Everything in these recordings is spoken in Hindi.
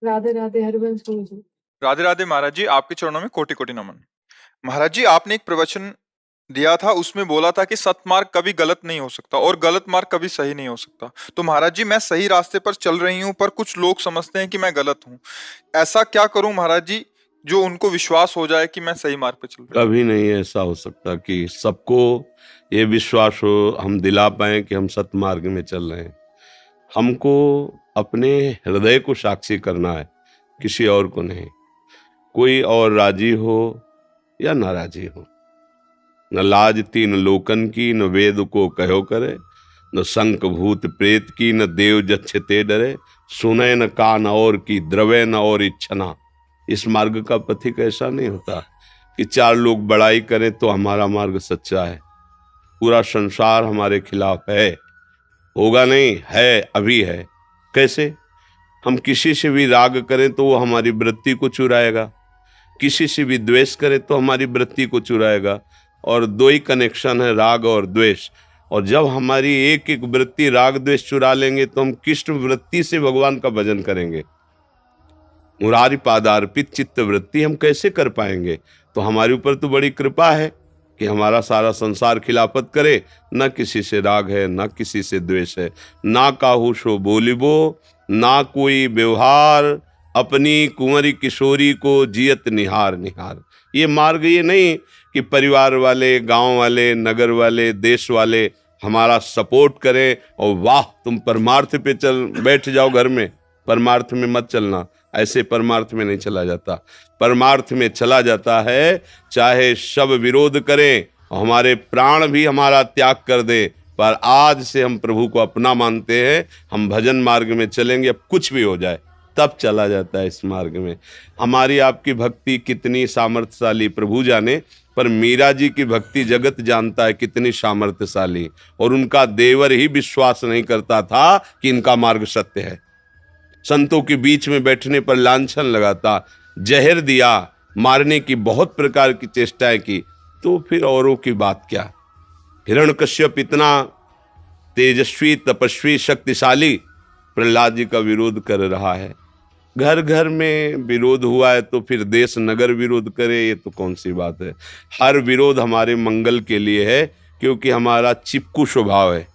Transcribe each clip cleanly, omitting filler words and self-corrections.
राधे राधे हरिवंश गुरु जी। राधे राधे महाराज जी, आपके चरणों में कोटि कोटि नमन। महाराज जी, आपने एक प्रवचन दिया था, उसमें बोला था कि सत्मार्ग कभी गलत नहीं हो सकता और गलत मार्ग कभी सही नहीं हो सकता। तो महाराज जी, मैं सही रास्ते पर चल रही हूँ, पर कुछ लोग समझते हैं कि मैं गलत हूँ। ऐसा क्या करूं महाराज जी जो उनको विश्वास हो जाए कि मैं सही मार्ग पर चल रही हूँ? कभी नहीं ऐसा हो सकता कि सबको ये विश्वास हो, हम दिला पाए कि हम सतमार्ग में चल रहे हैं। हमको अपने हृदय को साक्षी करना है, किसी और को नहीं। कोई और राजी हो या नाराजी हो, न लाज तीन लोकन की, न वेद को कहो करे, न शंख भूत प्रेत की, न देव जच्छते डरे, सुने न कान और की, द्रवे न और इच्छना। इस मार्ग का पथिक ऐसा नहीं होता कि चार लोग बड़ाई करें तो हमारा मार्ग सच्चा है। पूरा संसार हमारे खिलाफ है, होगा नहीं, है, अभी है। कैसे? हम किसी से भी राग करें तो वो हमारी वृत्ति को चुराएगा, किसी से भी द्वेष करें तो हमारी वृत्ति को चुराएगा। और दो ही कनेक्शन है, राग और द्वेष। और जब हमारी एक एक वृत्ति राग द्वेष चुरा लेंगे तो हम किस वृत्ति से भगवान का भजन करेंगे? मुरारी पादार्पित चित्त वृत्ति हम कैसे कर पाएंगे? तो हमारे ऊपर तो बड़ी कृपा है कि हमारा सारा संसार खिलाफत करे, न किसी से राग है, न किसी से द्वेष है, ना काहू सो बोलिबो, ना कोई व्यवहार, अपनी कुंवरी किशोरी को जियत निहार निहार। ये मार्ग ये नहीं कि परिवार वाले, गांव वाले, नगर वाले, देश वाले हमारा सपोर्ट करें और वाह तुम परमार्थ पे चल बैठ जाओ घर में, परमार्थ में मत चलना। ऐसे परमार्थ में नहीं चला जाता। परमार्थ में चला जाता है चाहे सब विरोध करें, हमारे प्राण भी हमारा त्याग कर दे, पर आज से हम प्रभु को अपना मानते हैं, हम भजन मार्ग में चलेंगे, अब कुछ भी हो जाए, तब चला जाता है इस मार्ग में। हमारी आपकी भक्ति कितनी सामर्थ्यशाली प्रभु जाने, पर मीरा जी की भक्ति जगत जानता है कितनी सामर्थ्यशाली। और उनका देवर ही विश्वास नहीं करता था कि इनका मार्ग सत्य है। संतों के बीच में बैठने पर लांछन लगाता, जहर दिया, मारने की बहुत प्रकार की चेष्टाएं की, तो फिर औरों की बात क्या। हिरण्यकश्यप इतना तेजस्वी, तपस्वी, शक्तिशाली प्रहलाद जी का विरोध कर रहा है। घर घर में विरोध हुआ है तो फिर देश नगर विरोध करे, ये तो कौन सी बात है। हर विरोध हमारे मंगल के लिए है, क्योंकि हमारा चिपकू स्वभाव है।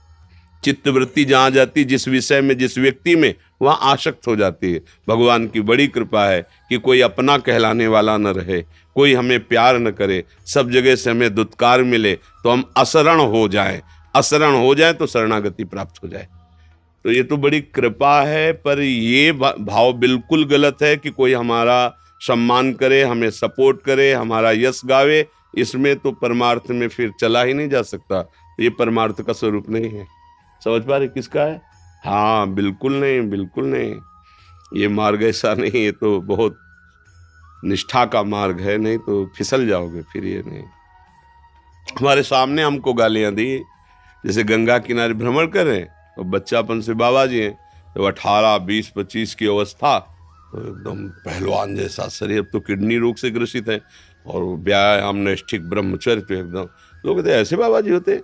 चित्तवृत्ति जहाँ जाती, जिस विषय में, जिस व्यक्ति में, वहाँ आसक्त हो जाती है। भगवान की बड़ी कृपा है कि कोई अपना कहलाने वाला न रहे, कोई हमें प्यार न करे, सब जगह से हमें दुत्कार मिले तो हम असरण हो जाएं। असरण हो जाए तो शरणागति प्राप्त हो जाए। तो ये तो बड़ी कृपा है, पर ये भाव बिल्कुल गलत है कि कोई हमारा सम्मान करे, हमें सपोर्ट करे, हमारा यश गावे। इसमें तो परमार्थ में फिर चला ही नहीं जा सकता। ये परमार्थ का स्वरूप नहीं है। समझ पा रहे किसका है? हाँ, बिल्कुल नहीं, बिल्कुल नहीं। ये मार्ग ऐसा नहीं, ये तो बहुत निष्ठा का मार्ग है, नहीं तो फिसल जाओगे फिर। ये नहीं। हमारे सामने हमको गालियां दी, जैसे गंगा किनारे भ्रमण कर रहे हैं तो बच्चापन से बाबा जी हैं, तो 18, 20, 25 की अवस्था, तो एकदम पहलवान जैसा शरीर, अब तो किडनी रोग से ग्रसित है, और व्यायाम नैष्ठिक ब्रह्मचर्य पे एकदम। लोग कहते ऐसे बाबा जी होते,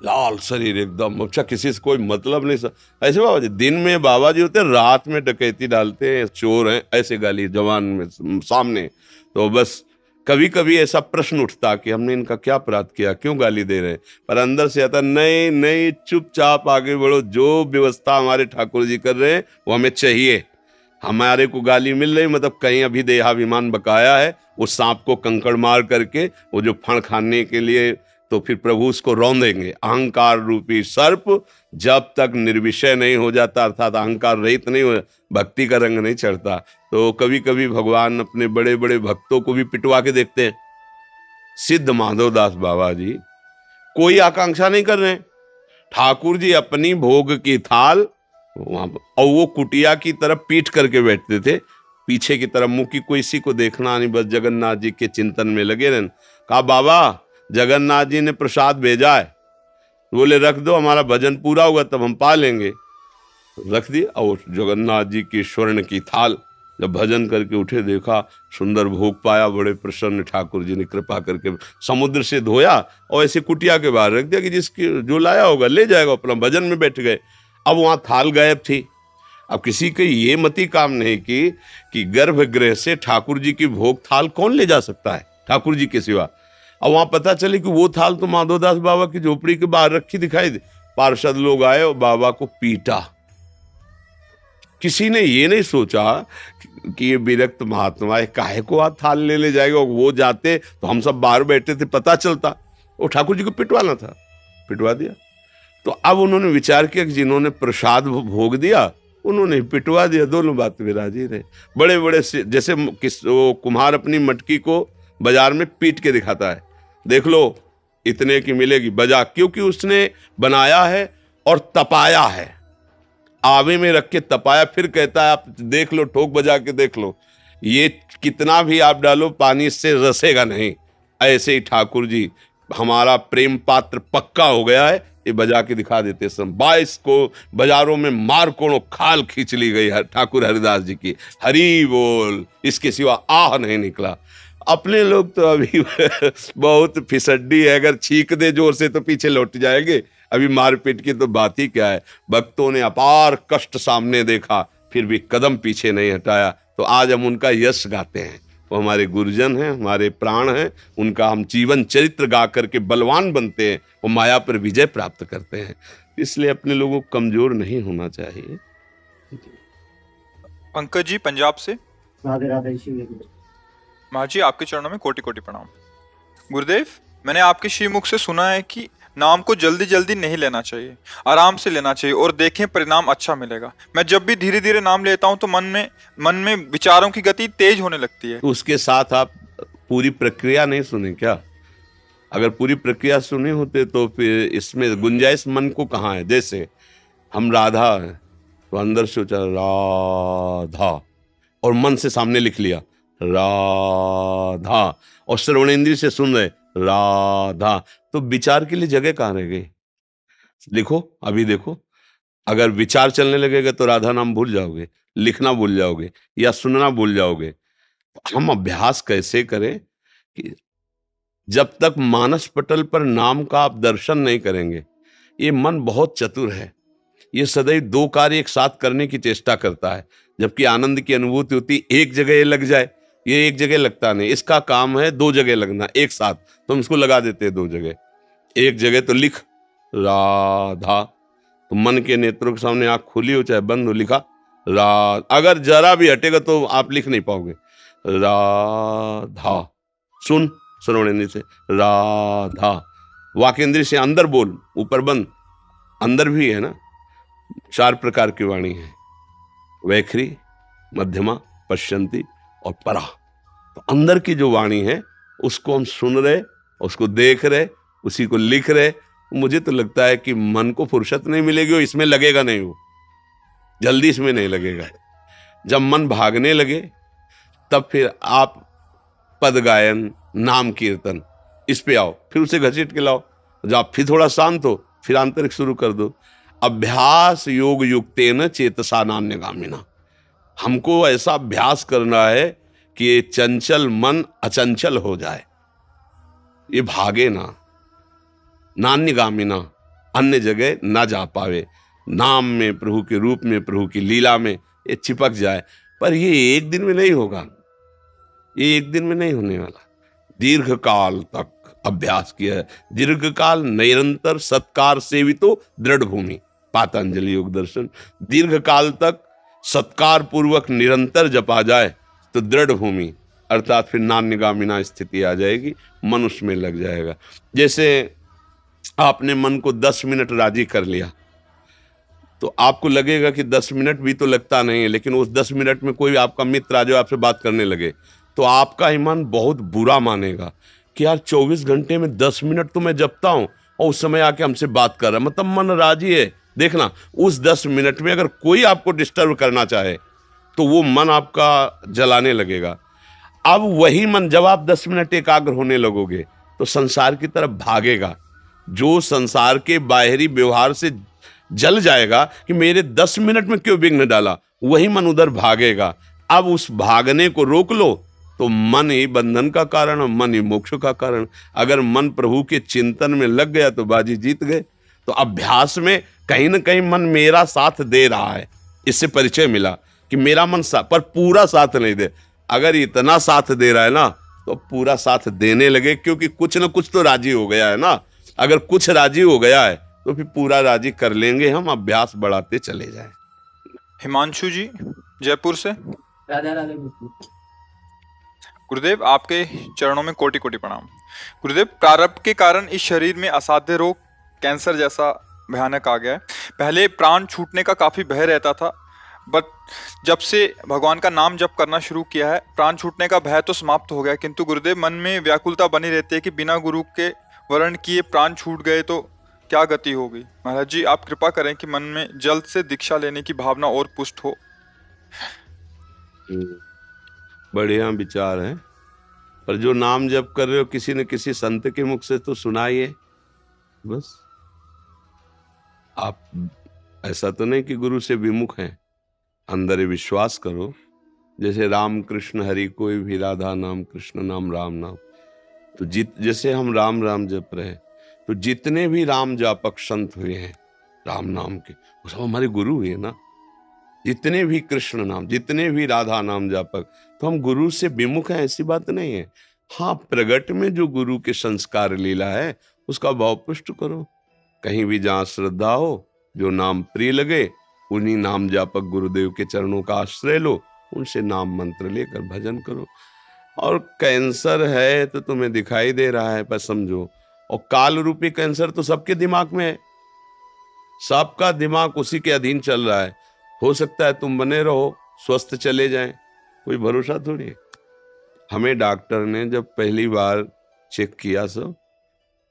लाल शरीर एकदम, अच्छा किसी से कोई मतलब नहीं सर। ऐसे बाबा जी दिन में बाबा जी होते, रात में डकैती डालते हैं, चोर हैं, ऐसे गाली जवान में सामने। तो बस कभी कभी ऐसा प्रश्न उठता कि हमने इनका क्या अपराध किया, क्यों गाली दे रहे हैं। पर अंदर से आता नहीं नहीं, चुपचाप आगे बढ़ो, जो व्यवस्था हमारे ठाकुर जी कर रहे हैं वो हमें चाहिए। हमारे को गाली मिल रही, मतलब कहीं अभी देहाभिमान बकाया है, उस सांप को कंकड़ मार करके वो जो फण खाने के लिए, तो फिर प्रभु उसको रौंदेंगे। अहंकार रूपी सर्प जब तक निर्विषय नहीं हो जाता, अर्थात अहंकार रहित नहीं हो, भक्ति का रंग नहीं चढ़ता। तो कभी कभी भगवान अपने बड़े बड़े भक्तों को भी पिटवा के देखते हैं। सिद्ध माधवदास बाबा जी कोई आकांक्षा नहीं कर रहे हैं, ठाकुर जी अपनी भोग की थाल वहां, और वो कुटिया की तरफ पीठ करके बैठते थे, पीछे की तरफ मुंह की, कोई इसी को देखना नहीं, बस जगन्नाथ जी के चिंतन में लगे रहन। कहा बाबा जगन्नाथ जी ने प्रसाद भेजा है, बोले रख दो, हमारा भजन पूरा होगा तब हम पा लेंगे। रख दिया, और जगन्नाथ जी की स्वर्ण की थाल, जब भजन करके उठे देखा सुंदर भोग पाया, बड़े प्रसन्न ठाकुर जी ने कृपा करके समुद्र से धोया और ऐसे कुटिया के बाहर रख दिया कि जिसकी जो लाया होगा ले जाएगा, अपना भजन में बैठ गए। अब वहां थाल गायब थी। अब किसी के ये मति काम नहीं कि गर्भगृह से ठाकुर जी की भोग थाल कौन ले जा सकता है ठाकुर जी के सिवा। अब वहां पता चले कि वो थाल तो माधोदास बाबा की झोपड़ी के बाहर रखी दिखाई दे। पार्षद लोग आए और बाबा को पीटा। किसी ने ये नहीं सोचा कि ये विरक्त महात्मा है, काहे को आज थाल ले जाएगा। वो जाते तो हम सब बाहर बैठे थे, पता चलता। वो ठाकुर जी को पिटवाना था, पिटवा दिया। तो अब उन्होंने विचार किया कि जिन्होंने प्रसाद भोग दिया उन्होंने पिटवा दिया। दोनों बात में राजी रहे। बड़े बड़े जैसे वो कुम्हार अपनी मटकी को बाजार में पीट के दिखाता है, देख लो इतने की मिलेगी, बजा, क्योंकि उसने बनाया है और तपाया है, आवे में रख के तपाया, फिर कहता है आप देख लो, ठोक बजा के देख लो, ये कितना भी आप डालो पानी इससे रसेगा नहीं। ऐसे ही ठाकुर जी हमारा प्रेम पात्र पक्का हो गया है, ये बजा के दिखा देते समय 22 को बाजारों में मार कोड़ों खाल खींच ली गई है ठाकुर हरिदास जी की। हरि बोल, इसके सिवा आह नहीं निकला। अपने लोग तो अभी बहुत फिसड्डी है, अगर छींक दे जोर से तो पीछे लौट जाएंगे। अभी मारपीट की तो बात ही क्या है। भक्तों ने अपार कष्ट सामने देखा, फिर भी कदम पीछे नहीं हटाया, तो आज हम उनका यश गाते हैं। वो हमारे गुरुजन हैं, हमारे प्राण हैं, उनका हम जीवन चरित्र गा करके बलवान बनते हैं, वो माया पर विजय प्राप्त करते हैं। इसलिए अपने लोगों को कमजोर नहीं होना चाहिए। पंकज जी पंजाब से। राधे राधे। महाराज जी आपके चरणों में कोटि कोटि प्रणाम। गुरुदेव, मैंने आपके श्रीमुख से सुना है कि नाम को जल्दी जल्दी नहीं लेना चाहिए, आराम से लेना चाहिए और देखें परिणाम अच्छा मिलेगा। मैं जब भी धीरे धीरे नाम लेता हूं तो मन में विचारों की गति तेज होने लगती है। तो उसके साथ आप पूरी प्रक्रिया नहीं सुने क्या? अगर पूरी प्रक्रिया सुने होते तो फिर इसमें गुंजाइश मन को कहाँ है। जैसे हम राधा है तो अंदर सोचा राधा और मन से सामने लिख लिया राधा, और श्रवणेंद्रिय से सुन रहे राधा, तो विचार के लिए जगह कहाँ रह गई? लिखो, अभी देखो, अगर विचार चलने लगेगा तो राधा नाम भूल जाओगे, लिखना भूल जाओगे या सुनना भूल जाओगे। हम अभ्यास कैसे करें कि जब तक मानस पटल पर नाम का आप दर्शन नहीं करेंगे, ये मन बहुत चतुर है, ये सदैव दो कार्य एक साथ करने की चेष्टा करता है। जबकि आनंद की अनुभूति होती एक जगह ये लग जाए, ये एक जगह लगता नहीं। इसका काम है दो जगह लगना एक साथ, तो हम इसको लगा देते हैं दो जगह। एक जगह तो लिख राधा, तो मन के नेत्रों के सामने आंख खुली हो चाहे बंद हो, लिखा राधा। अगर जरा भी हटेगा तो आप लिख नहीं पाओगे। राधा, सुन श्रवणेंद्रिय से राधा, वाकेंद्रिय से अंदर बोल, ऊपर बंद। अंदर भी है ना 4 प्रकार की वाणी है, वैखरी, मध्यमा, पश्यंती और परा। तो अंदर की जो वाणी है उसको हम सुन रहे, उसको देख रहे, उसी को लिख रहे। मुझे तो लगता है कि मन को फुर्सत नहीं मिलेगी और इसमें लगेगा नहीं, वो जल्दी इसमें नहीं लगेगा। जब मन भागने लगे तब फिर आप पद गायन, नाम कीर्तन इस पे आओ, फिर उसे घसीट के लाओ। जब आप फिर थोड़ा शांत हो फिर आंतरिक शुरू कर दो। अभ्यास योग युक्तेन चेतसा नान्यगामिना। हमको ऐसा अभ्यास करना है कि ये चंचल मन अचंचल हो जाए, ये भागे ना, नान्यगामिना, अन्य जगह ना जा पावे, नाम में, प्रभु के रूप में, प्रभु की लीला में ये चिपक जाए। पर ये एक दिन में नहीं होगा, ये एक दिन में नहीं होने वाला। दीर्घ काल तक अभ्यास किया है, दीर्घ काल निरंतर सत्कार सेवितो दृढ़ भूमि, पातंजलि योग दर्शन। दीर्घ काल तक सत्कार पूर्वक निरंतर जपा जाए तो दृढ़ भूमि अर्थात फिर नान्यगामिना स्थिति आ जाएगी, मन उसमें लग जाएगा। जैसे आपने मन को 10 मिनट राजी कर लिया तो आपको लगेगा कि 10 मिनट भी तो लगता नहीं है, लेकिन उस 10 मिनट में कोई आपका मित्र आ जाए आपसे बात करने लगे तो आपका ईमान बहुत बुरा मानेगा कि यार 24 घंटे में 10 मिनट तो मैं जपता हूं और उस समय आके हमसे बात कर रहा है, मतलब मन राजी है। देखना, उस 10 मिनट में अगर कोई आपको डिस्टर्ब करना चाहे तो वो मन आपका जलाने लगेगा। अब वही मन जब आप 10 मिनट एकाग्र होने लगोगे तो संसार की तरफ भागेगा। जो संसार के बाहरी व्यवहार से जल जाएगा कि मेरे 10 मिनट में क्यों विघ्न डाला, वही मन उधर भागेगा। अब उस भागने को रोक लो तो मन ही बंधन का कारण, मन ही मोक्ष का कारण। अगर मन प्रभु के चिंतन में लग गया तो बाजी जीत गए। तो अभ्यास में कहीं ना कहीं मन मेरा साथ दे रहा है, इससे परिचय मिला कि मेरा मन पर पूरा साथ नहीं दे। अगर इतना साथ दे रहा है ना तो पूरा साथ देने लगे, क्योंकि कुछ ना कुछ तो राजी हो गया है ना। अगर कुछ राजी हो गया है तो फिर पूरा राजी कर लेंगे हम, अभ्यास बढ़ाते चले जाएं। हिमांशु जी जयपुर से। राधा राधा गुरु। गुरुदेव आपके चरणों में कोटि कोटि प्रणाम। गुरुदेव प्रारब्ध के कारण इस शरीर में असाध्य रोग कैंसर जैसा भयानक आ गया है। पहले प्राण छूटने का काफी भय रहता था, बट जब से भगवान का नाम जप करना शुरू किया है प्राण छूटने का भय तो समाप्त हो गया, किंतु गुरुदेव मन में व्याकुलता बनी रहती है कि बिना गुरु के वर्ण किए प्राण छूट गए तो क्या गति होगी। महाराज जी आप कृपा करें कि मन में जल्द से दीक्षा लेने की भावना और पुष्ट हो। बढ़िया विचार है, पर जो नाम जप कर रहे हो किसी न किसी संत के मुख से तो सुनाइए। बस आप ऐसा तो नहीं कि गुरु से विमुख हैं, अंदर विश्वास करो। जैसे राम कृष्ण हरि कोई भी, राधा नाम कृष्ण नाम राम नाम। तो जैसे हम राम राम जप रहे, तो जितने भी राम जापक संत हुए हैं राम नाम के, वो सब हमारे गुरु हुए ना। जितने भी कृष्ण नाम, जितने भी राधा नाम जापक, तो हम गुरु से विमुख हैं ऐसी बात नहीं है। हाँ, प्रगट में जो गुरु के संस्कार लीला है उसका भाव पुष्ट करो। कहीं भी जहाँ श्रद्धा हो, जो नाम प्रिय लगे, उन्हीं नाम जापक गुरुदेव के चरणों का आश्रय लो, उनसे नाम मंत्र लेकर भजन करो। और कैंसर है तो तुम्हें दिखाई दे रहा है, पर समझो, और काल रूपी कैंसर तो सबके दिमाग में है, सबका दिमाग उसी के अधीन चल रहा है। हो सकता है तुम बने रहो, स्वस्थ चले जाएं, कोई भरोसा थोड़ी है। हमें डॉक्टर ने जब पहली बार चेक किया सब,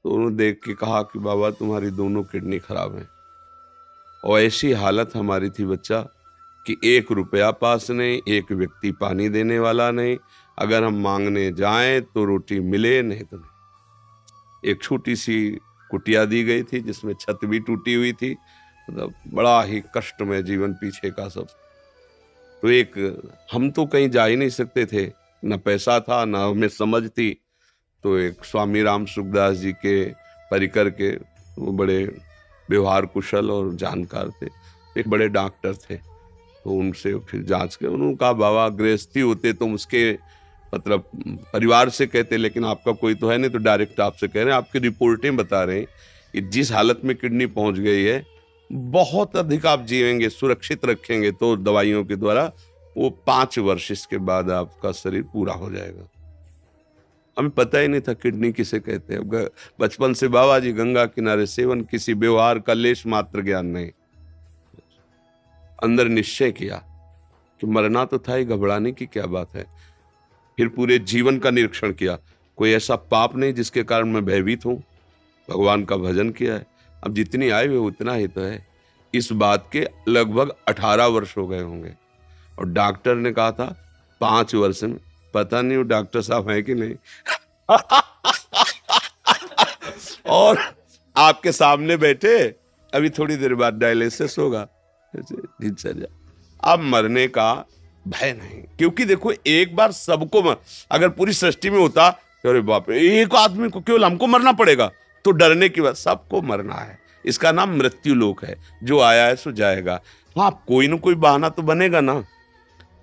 तो उन्होंने देख के कहा कि बाबा तुम्हारी दोनों किडनी खराब हैं। और ऐसी हालत हमारी थी बच्चा कि 1 रुपया पास नहीं, एक व्यक्ति पानी देने वाला नहीं, अगर हम मांगने जाएं तो रोटी मिले नहीं तो नहीं। एक छोटी सी कुटिया दी गई थी जिसमें छत भी टूटी हुई थी, मतलब बड़ा ही कष्टमय जीवन पीछे का सब। तो हम तो कहीं जा ही नहीं सकते थे, न पैसा था न हमें समझ थी। तो एक स्वामी राम सुखदास जी के परिकर के, वो बड़े व्यवहार कुशल और जानकार थे, एक बड़े डॉक्टर थे। तो उनसे फिर जांच कर उन्होंने कहा बाबा गृहस्थी होते तो उसके मतलब परिवार से कहते, लेकिन आपका कोई तो है नहीं, तो डायरेक्ट आपसे कह रहे हैं। आपकी रिपोर्टें बता रहे हैं कि जिस हालत में किडनी पहुंच गई है, बहुत अधिक आप जीवेंगे, सुरक्षित रखेंगे तो दवाइयों के द्वारा, वो 5 वर्ष इसके बाद आपका शरीर पूरा हो जाएगा। हमें पता ही नहीं था किडनी किसे कहते हैं। बचपन से बाबा जी गंगा किनारे सेवन, किसी व्यवहार का लेश मात्र ज्ञान नहीं। अंदर निश्चय किया कि मरना तो था ही, घबराने की क्या बात है। फिर पूरे जीवन का निरीक्षण किया, कोई ऐसा पाप नहीं जिसके कारण मैं भयभीत हूं। भगवान का भजन किया है, अब जितनी आयु है उतना ही तो है। इस बात के लगभग 18 वर्ष हो गए होंगे, और डॉक्टर ने कहा था 5 वर्ष में। पता नहीं वो डॉक्टर साहब है कि नहीं। और आपके सामने बैठे, अभी थोड़ी देर बाद डायलिसिस होगा, दिनचर्या। अब मरने का भय नहीं, क्योंकि देखो एक बार सबको अगर पूरी सृष्टि में होता तो अरे बाप रे, एक आदमी को केवल हमको मरना पड़ेगा, तो डरने की बात, सबको मरना है। इसका नाम मृत्यु लोक है, जो आया है सो जाएगा। हाँ, कोई ना कोई बहाना तो बनेगा ना।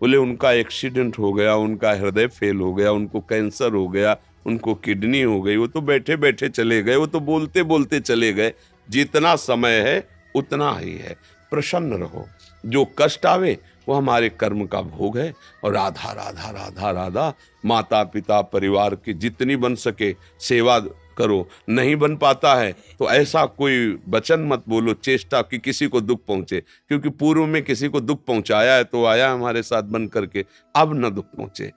बोले उनका एक्सीडेंट हो गया, उनका हृदय फेल हो गया, उनको कैंसर हो गया, उनको किडनी हो गई, वो तो बैठे बैठे चले गए, वो तो बोलते बोलते चले गए। जितना समय है उतना ही है, प्रसन्न रहो। जो कष्ट आवे वो हमारे कर्म का भोग है। और राधा राधा राधा राधा, माता पिता परिवार की जितनी बन सके सेवा करो। नहीं बन पाता है तो ऐसा कोई वचन मत बोलो, चेष्टा कि किसी को दुख पहुंचे, क्योंकि पूर्व में किसी को दुख पहुंचाया है तो आया हमारे साथ बन करके, अब न दुख पहुंचे।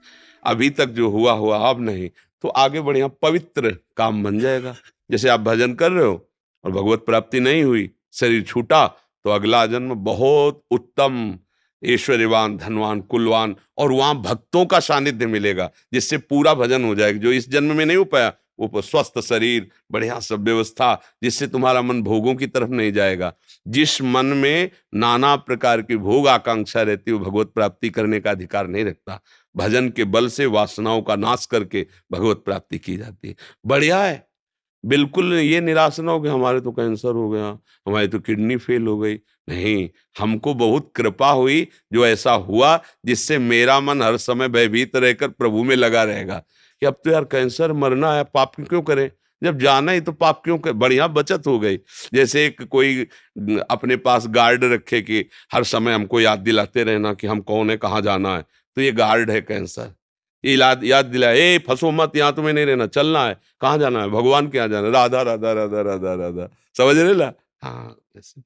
अभी तक जो हुआ हुआ, अब नहीं, तो आगे बढ़िया पवित्र काम बन जाएगा। जैसे आप भजन कर रहे हो और भगवत प्राप्ति नहीं हुई, शरीर छूटा, तो अगला जन्म बहुत उत्तम, ऐश्वर्यवान, धनवान, कुलवान, और वहां भक्तों का सानिध्य मिलेगा, जिससे पूरा भजन हो जाएगा। जो इस जन्म में नहीं हो पाया, वो स्वस्थ शरीर, बढ़िया सब व्यवस्था, जिससे तुम्हारा मन भोगों की तरफ नहीं जाएगा। जिस मन में नाना प्रकार की भोग आकांक्षा रहती है, वो भगवत प्राप्ति करने का अधिकार नहीं रखता। भजन के बल से वासनाओं का नाश करके भगवत प्राप्ति की जाती है। बढ़िया है, बिल्कुल ये निराश ना हो कि हमारे तो कैंसर हो गया, हमारी तो किडनी फेल हो गई। नहीं, हमको बहुत कृपा हुई जो ऐसा हुआ, जिससे मेरा मन हर समय भयभीत रहकर प्रभु में लगा रहेगा कि अब तो यार कैंसर मरना है, पाप क्यों करें? जब जाना ही तो पाप क्यों कर, बढ़िया बचत हो गई। जैसे एक कोई अपने पास गार्ड रखे कि हर समय हमको याद दिलाते रहना कि हम कौन है, कहाँ जाना है, तो ये गार्ड है कैंसर। ये याद याद दिलाए, ए फंसो मत, यहाँ तुम्हें नहीं रहना, चलना है, कहाँ जाना है, भगवान के यहाँ जाना है, राधा राधा राधा राधा राधा, समझ रहे ना? हाँ, ऐसे।